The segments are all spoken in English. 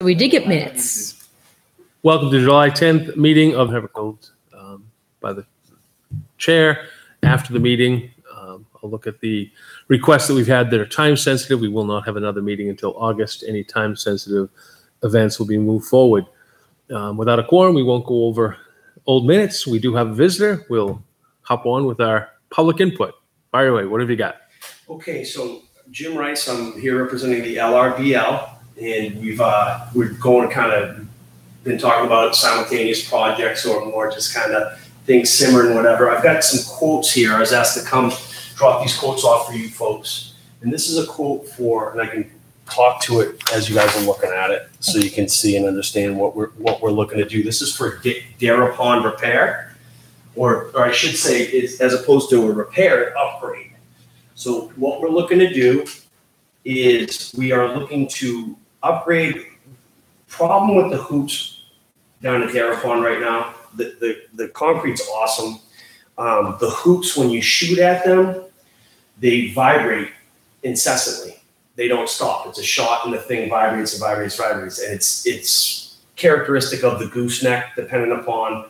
We did get minutes. Welcome to July 10th meeting of Evercold by the chair. After the meeting, I'll look at the requests that we've had that are time sensitive. We will not have another meeting until August. Any time sensitive events will be moved forward. Without a quorum, we won't go over old minutes. We do have a visitor. We'll hop on with our public input. Fire away. What have you got? Okay, so Jim Rice, I'm here representing the LRBL, and we're going to kind of been talking about simultaneous projects or more just kind of things simmering, whatever. I've got some quotes here. I was asked to come drop these quotes off for you folks. And this is a quote for, and I can talk to it as you guys are looking at it so you can see and understand what we're looking to do. This is for Dara Pond repair, or I should say, it's as opposed to a repair, upgrade. So what we're looking to do is we are looking to upgrade. Problem with the hoops down at Dara Pond right now, the concrete's awesome. The hoops, when you shoot at them, they vibrate incessantly. They don't stop. It's a shot and the thing vibrates and vibrates, vibrates. And it's characteristic of the gooseneck, depending upon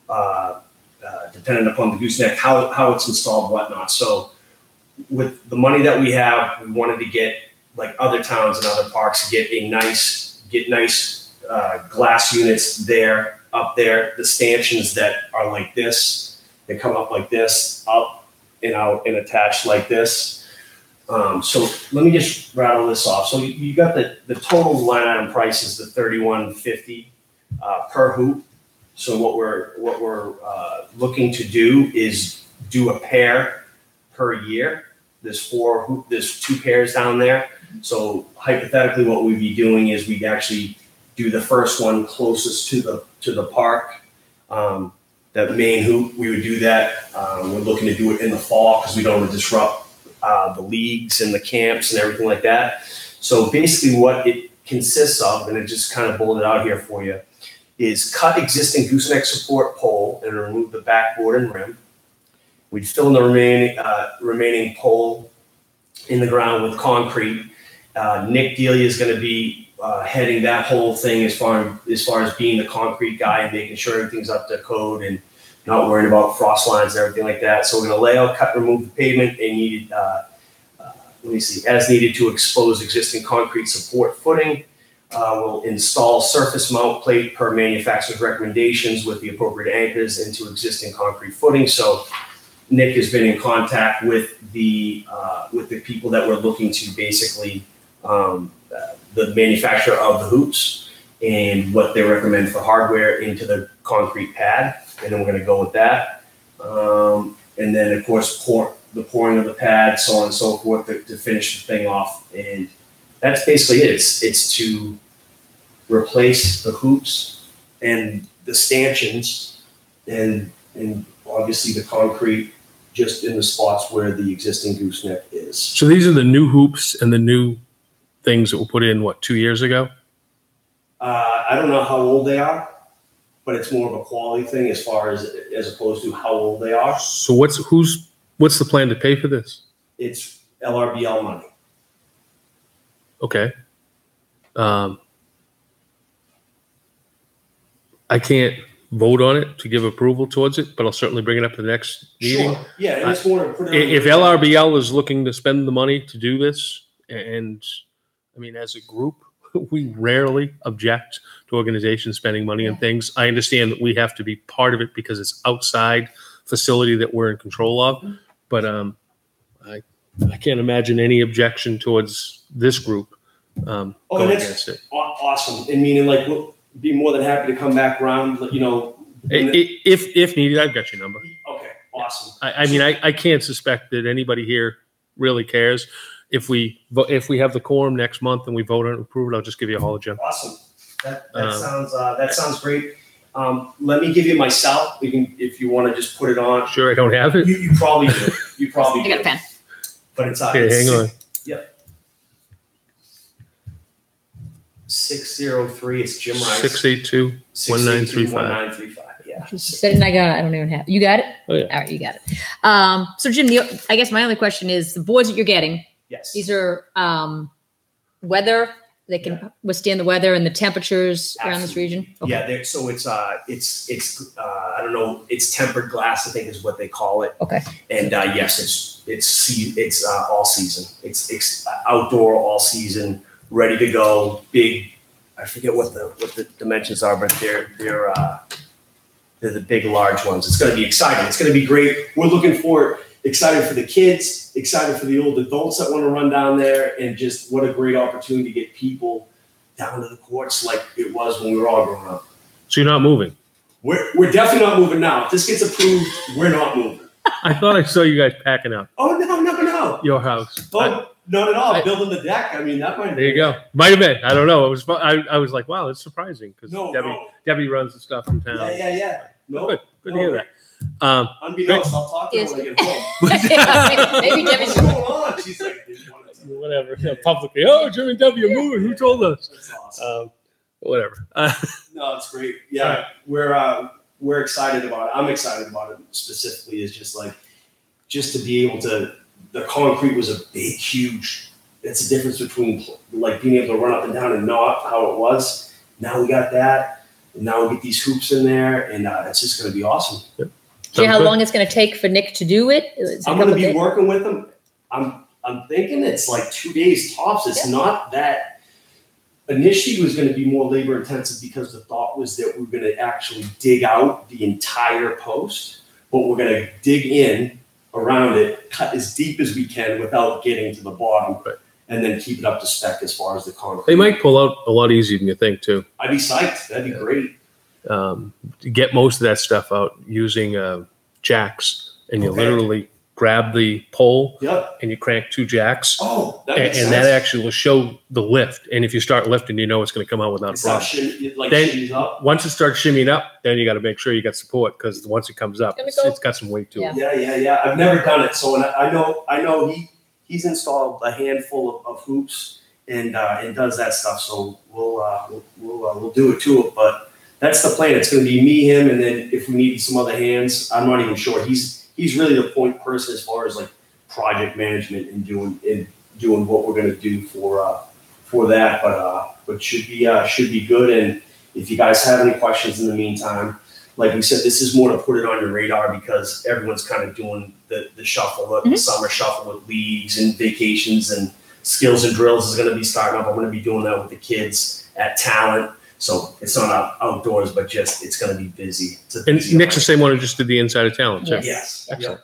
the gooseneck, how it's installed, whatnot. So with the money that we have, we wanted to get, like other towns and other parks, get nice glass units up there, the stanchions that are like this, they come up like this, up and out and attached like this. So let me just rattle this off. So you got the total line item price is the $31.50 per hoop. So what we're looking to do is do a pair per year. There's two pairs down there. So hypothetically, what we'd be doing is we'd actually do the first one closest to the park. That main hoop, we would do that. We're looking to do it in the fall because we don't want to disrupt the leagues and the camps and everything like that. So basically what it consists of, and it just kind of bulleted out here for you, is cut existing gooseneck support pole and remove the backboard and rim. We'd fill in the remaining pole in the ground with concrete. Nick Delia is going to be heading that whole thing as far as being the concrete guy and making sure everything's up to code and not worrying about frost lines and everything like that. So we're going to lay out, cut, remove the pavement and needed, as needed to expose existing concrete support footing. We'll install surface mount plate per manufacturer's recommendations with the appropriate anchors into existing concrete footing. So Nick has been in contact with the people that we're looking to basically the manufacturer of the hoops and what they recommend for hardware into the concrete pad, and then we're going to go with that. And then of course the pouring of the pad, so on and so forth, to finish the thing off. And that's basically it. It's to replace the hoops and the stanchions and obviously the concrete just in the spots where the existing gooseneck is. So these are the new hoops and the new things that were put in, 2 years ago? I don't know how old they are, but it's more of a quality thing as opposed to how old they are. So what's the plan to pay for this? It's LRBL money. Okay. I can't vote on it to give approval towards it, but I'll certainly bring it up to the next meeting. Sure. Yeah, and it's more to put it if LRBL is looking to spend the money to do this, and I mean, as a group, we rarely object to organizations spending money on things. I understand that we have to be part of it because it's outside facility that we're in control of, but I can't imagine any objection towards this group going against it. Awesome. And meaning, like, we'll be more than happy to come back around, you know. If needed, I've got your number. Okay, awesome. I mean, I can't suspect that anybody here really cares. If we have the quorum next month and we vote on it and approve it, I'll just give you a holler, Jim. Awesome. That sounds great. Let me give you my cell. We can, if you want to just put it on. Sure, I don't have it. You probably do. You probably do. I got a pen. But it's okay. Hang on. Yep. 603. It's Jim Rice. 682-1935. Yeah. She said it and I don't even have it. You got it? Oh, yeah. All right, you got it. So Jim, I guess my only question is the boards that you're getting. Yes. These are weather they can withstand the weather and the temperatures around this region? Okay. Yeah, so it's I don't know, it's tempered glass, I think is what they call it. Okay. And yes, it's all season. It's outdoor all season, ready to go. Big, I forget what the dimensions are, but they're the big large ones. It's going to be exciting. It's going to be great. We're looking for excited for the kids, excited for the old adults that want to run down there, and just what a great opportunity to get people down to the courts like it was when we were all growing up. So you're not moving? We're definitely not moving now. If this gets approved, we're not moving. I thought I saw you guys packing up Oh, no. your house. Oh, not at all. Building the deck. I mean, that might There you go. Might have been. I don't know. It was. I was like, wow, that's surprising because No. Debbie runs the stuff in town. Yeah. No. Good to hear that. Unbeknownst, I'll talk to her when I get home. Maybe What's Debbie's going on? She's like, Whatever. Yeah, publicly. Oh, Jim and Debbie are moving. Who told us? That's awesome. Whatever. No, it's great. Yeah, we're excited about it. I'm excited about it specifically. Is just to be able to. The concrete was a big, huge. It's the difference between like being able to run up and down and not how it was. Now we got that. And now we get these hoops in there, and it's just going to be awesome. Yep. Do you know how long it's going to take for Nick to do it? I'm going to be working with him. I'm thinking it's like 2 days tops. It's not that. Initially, it was going to be more labor intensive because the thought was that we were going to actually dig out the entire post, but we're going to dig in around it, cut as deep as we can without getting to the bottom, and then keep it up to spec as far as the concrete. They might pull out a lot easier than you think too. I'd be psyched. That'd be great. To get most of that stuff out using jacks, and you literally grab the pole and you crank 2 jacks. Oh, that makes and sense. that actually will show the lift. And if you start lifting, you know it's going to come out without a problem. Shimmies up. Once it starts shimmying up, then you got to make sure you got support because once it comes up, it's got some weight to it. Yeah. I've never done it, so I know he's installed a handful of hoops and does that stuff. So we'll do it too. But that's the plan. It's going to be me, him, and then if we need some other hands, I'm not even sure. He's really the point person as far as like project management and doing what we're going to do for that. But should be good. And if you guys have any questions in the meantime, like we said, this is more to put it on your radar because everyone's kind of doing the shuffle, the summer shuffle with leagues and vacations and skills and drills is going to be starting up. I'm going to be doing that with the kids at Talent. So it's not outdoors, but just it's going to be busy. And Nick's the same one who just did the inside of Talent too. Yes. Excellent.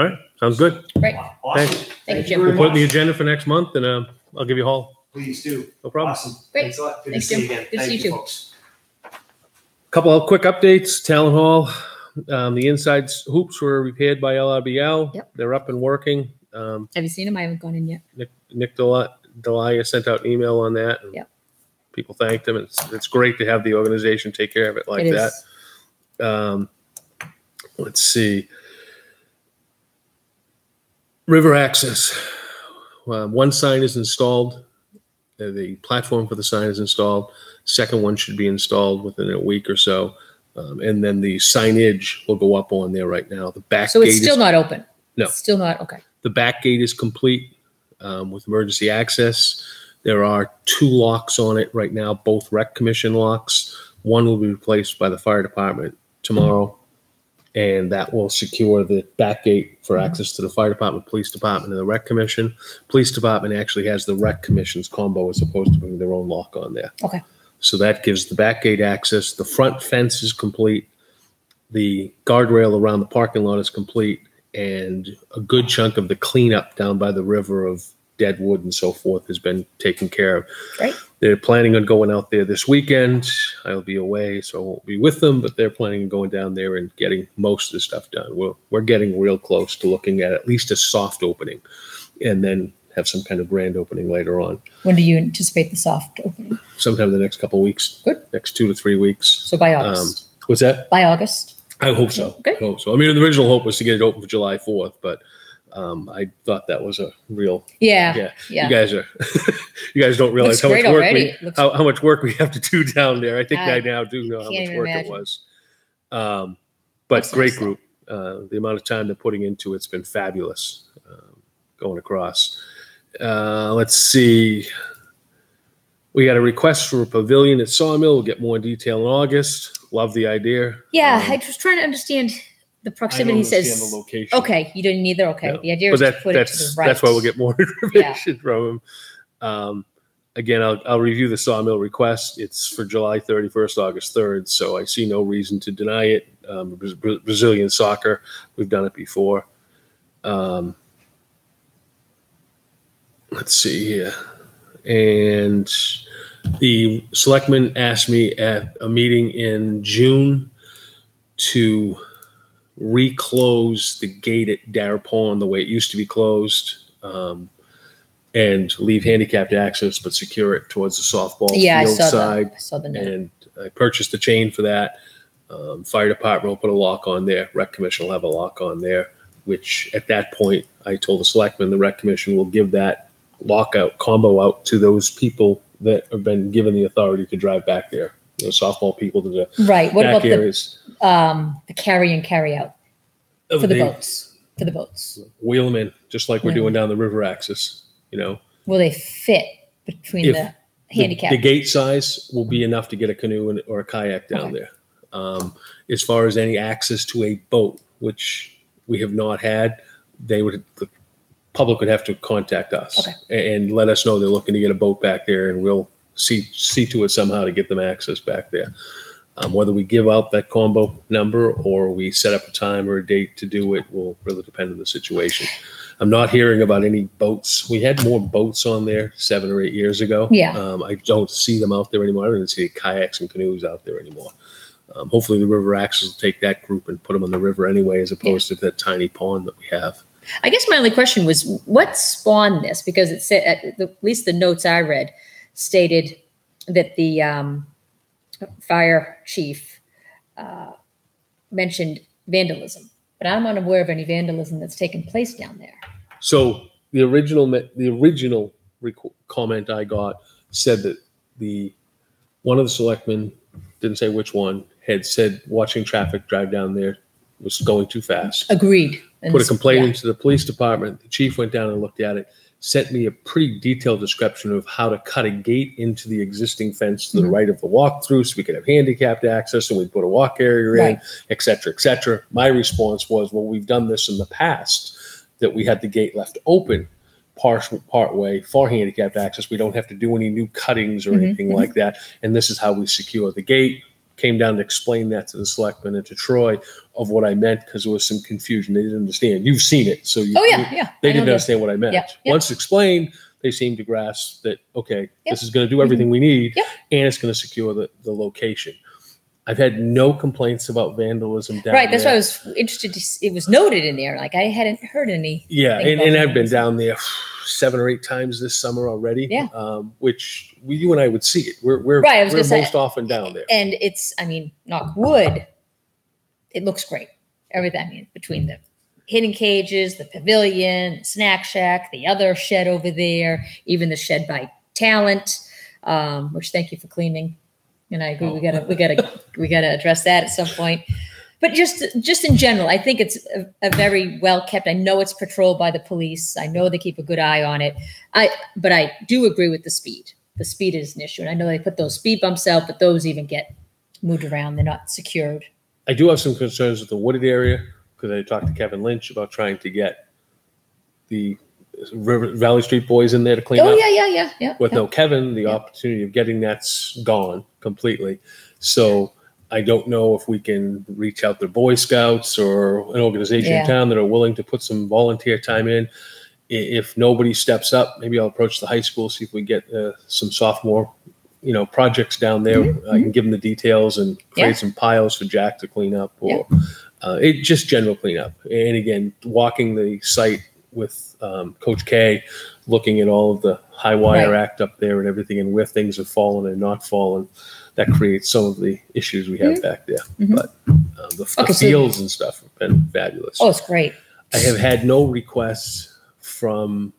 All right. Sounds good. Great. Awesome. Thank you, Jim. We'll put in the agenda for next month and I'll give you a haul. Please do. No problem. Awesome. Great. Thanks a lot. Good Thanks, to see you Jim. again. Good to Thank see you, you too. folks. Couple of quick updates. Talent Hall, the inside hoops were repaired by LRBL. Yep. They're up and working. Have you seen him? I haven't gone in yet. Nick Delia sent out an email on that. And Yep. people thanked him. It's great to have the organization take care of it like that. Let's see. River access. One sign is installed. The platform for the sign is installed. Second one should be installed within a week or so. And then the signage will go up on there right now. The back So gate it's still not open? No. It's still not, okay. The back gate is complete with emergency access. There are 2 locks on it right now, both rec commission locks. One will be replaced by the fire department tomorrow, and that will secure the back gate for access to the fire department, police department, and the rec commission. Police department actually has the rec commission's combo as opposed to putting their own lock on there. Okay. So that gives the back gate access. The front fence is complete. The guardrail around the parking lot is complete, and a good chunk of the cleanup down by the river of dead wood and so forth has been taken care of. Great. They're planning on going out there this weekend. I'll be away, so I won't be with them, but they're planning on going down there and getting most of the stuff done. We're getting real close to looking at least a soft opening and then have some kind of grand opening later on. When do you anticipate the soft opening? Sometime in the next couple of weeks. Good. Next 2 to 3 weeks. So by August? What's that? By August? I hope so. Okay. I hope so. I mean, the original hope was to get it open for July 4th, but I thought that was a real Yeah. You guys are you guys don't realize Looks how much great work already. how much work we have to do down there. I think I I now do know how can't much even work imagine. it was. But That's great nice. group. The amount of time they're putting into it's been fabulous going across. Let's see. We got a request for a pavilion at Sawmill. We'll get more detail in August. Love the idea. Yeah, I was trying to understand the proximity. I He don't understand says, the location. okay, you didn't either. Okay, No. the idea But is to put it to the right. that's why we'll get more information from him. Again, I'll review the Sawmill request. It's for July 31st, August 3rd, so I see no reason to deny it. Brazilian soccer, we've done it before. Let's see here. And the selectman asked me at a meeting in June to reclose the gate at Darrah Pond the way it used to be closed, and leave handicapped access, but secure it towards the softball field side. I saw the note. And I purchased a chain for that. Fire department will put a lock on there. Rec commission will have a lock on there, which at that point, I told the selectmen, the rec commission will give that lockout combo out to those people that have been given the authority to drive back there. Softball people to the right. What back about areas. The carry and carry out for the boats? For the boats, wheel them in, just like we're doing down the river axis. Will they fit between the handicap? The gate size will be enough to get a canoe or a kayak down there. As far as any access to a boat, which we have not had, the public would have to contact us and let us know they're looking to get a boat back there, and we'll see to it somehow to get them access back there. Whether we give out that combo number or we set up a time or a date to do it will really depend on the situation. I'm not hearing about any boats. We had more boats on there 7 or 8 years ago. Yeah. I don't see them out there anymore. I don't even see kayaks and canoes out there anymore. Hopefully the river access will take that group and put them on the river anyway, as opposed to that tiny pond that we have. I guess my only question was, what spawned this? Because it said, at least the notes I read stated that the fire chief mentioned vandalism, but I'm unaware of any vandalism that's taken place down there. So the original comment I got said that one of the selectmen, didn't say which one, had said watching traffic drive down there was going too fast. Agreed. Put a complaint into the police department. The chief went down and looked at it, sent me a pretty detailed description of how to cut a gate into the existing fence to the right of the walkthrough so we could have handicapped access, and we'd put a walk area in, et cetera, et cetera. My response was, well, we've done this in the past, that we had the gate left open part way for handicapped access. We don't have to do any new cuttings or anything like that. And this is how we secure the gate. Came down to explain that to the selectmen and to Troy of what I meant, because there was some confusion. They didn't understand. You've seen it. So they didn't understand what I meant. Once explained, they seemed to grasp that, okay, this is going to do everything we need, and it's going to secure the location. I've had no complaints about vandalism down there. That's why I was interested to see. It was noted in there. Like, I hadn't heard any. Yeah, and I've been down there 7 or 8 times this summer already. Yeah. Which you and I would see it. We're most often down there. And it's, knock wood, it looks great. Everything, between the hidden cages, the pavilion, the snack shack, the other shed over there, even the shed by Talent, which thank you for cleaning. And I agree, we gotta address that at some point. But just in general, I think it's a very well kept. I know it's patrolled by the police. I know they keep a good eye on it. But I do agree with the speed. The speed is an issue, and I know they put those speed bumps out, but those even get moved around. They're not secured. I do have some concerns with the wooded area, because I talked to Kevin Lynch about trying to get the Valley Street boys in there to clean up. Yeah. With no Kevin, the opportunity of getting that's gone completely. So I don't know if we can reach out to Boy Scouts or an organization in town that are willing to put some volunteer time in. If nobody steps up, maybe I'll approach the high school, see if we get some sophomore, projects down there. I can give them the details and create some piles for Jack to clean up, or just general cleanup. And again, walking the site with Coach K, looking at all of the high wire act up there and everything, and where things have fallen and not fallen, that creates some of the issues we have back there. But the fields and stuff have been fabulous. Oh, it's great. I have had no requests from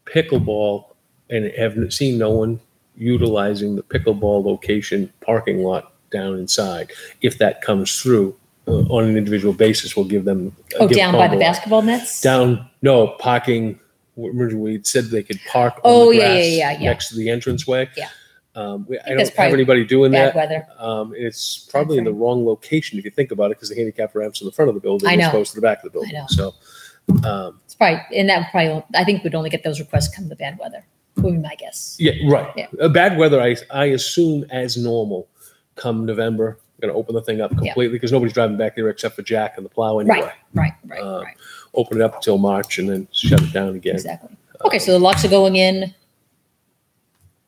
pickleball, and have seen no one utilizing the pickleball location parking lot down inside. If that comes through, on an individual basis, we'll give them. Down by the basketball nets? Parking. We said they could park on the grass next to the entranceway. Yeah. I that's don't have probably anybody doing bad that. weather. It's probably in the wrong location if you think about it, because the handicap ramps in the front of the building I as know. opposed to the back of the I building. know. So, It's probably, and that would probably, I think we'd only get those requests come the bad weather. Would be my guess. yeah, right. Yeah. Bad weather, I assume as normal. Come November, I'm going to open the thing up completely because nobody's driving back there except for Jack and the plow anyway. Right. Open it up until March and then shut it down again. Exactly. Okay, so the locks are going in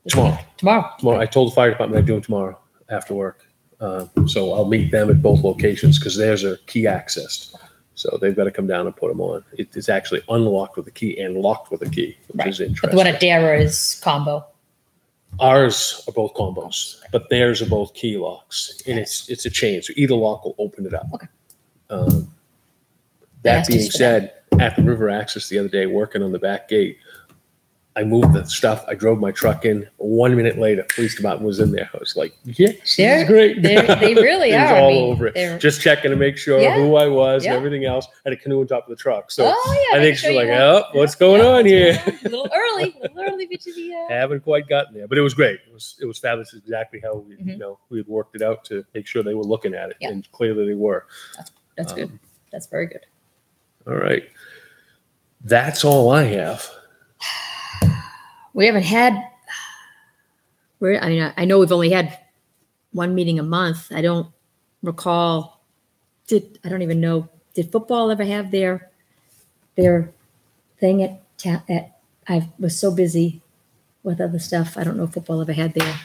Tomorrow. Tomorrow. I told the fire department I'd do them tomorrow after work. So I'll meet them at both locations because theirs are key accessed. So they've got to come down and put them on. It is actually unlocked with a key and locked with a key, which is interesting. But the one at Dara is combo. Ours are both combos, but theirs are both key locks, and it's a chain. So either lock will open it up. Okay. That being said, at the river access the other day, working on the back gate, I moved the stuff. I drove my truck in. 1 minute later, police department was in there. I was like, "Yes, this is great." They really it are. was all over it. Just checking to make sure who I was and everything else. I had a canoe on top of the truck, so I think she's like, "Oh, what's going on here?" A little early, but haven't quite gotten there, but it was great. It was fabulous. Exactly how we had worked it out to make sure they were looking at it, and clearly they were. That's good. That's very good. All right, that's all I have. We haven't had. I know we've only had one meeting a month. I don't recall. I don't even know. Did football ever have their thing at? I was so busy with other stuff. I don't know if football ever had their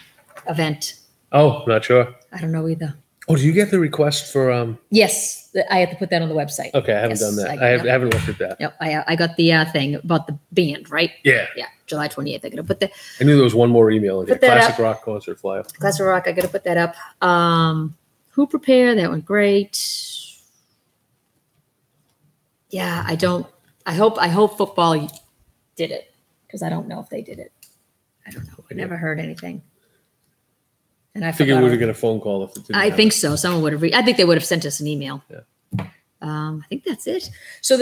event. Oh, not sure. I don't know either. Oh, did you get the request for? Yes, I have to put that on the website. Okay, I haven't done that. I haven't looked at that. Yep, I got the thing about the band, right? Yeah, July 28th. I got to put the. I knew there was one more email in here. Classic up. Rock concert flyer. Classic Rock. I got to put that up. Who prepared? That went great. Yeah, I don't. I hope football did it because I don't know if they did it. I don't know. I never heard anything. And I figured we would get a phone call if it didn't. I think so. Someone would have. I think they would have sent us an email. Yeah. I think that's it. So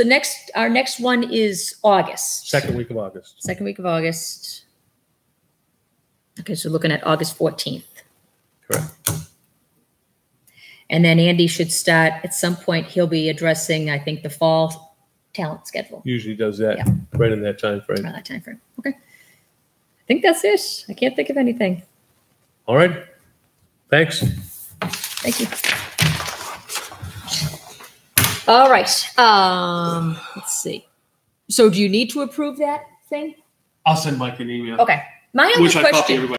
our next one is August. Second week of August. Second week of August. Okay, so looking at August 14th. Correct. And then Andy should start at some point. He'll be addressing, I think, the fall talent schedule. Usually does that right in that time frame. Around that time frame. Okay. I think that's it. I can't think of anything. All right. Thanks. Thank you. All right. Let's see. So do you need to approve that thing? I'll send Mike an email. Okay. My only question.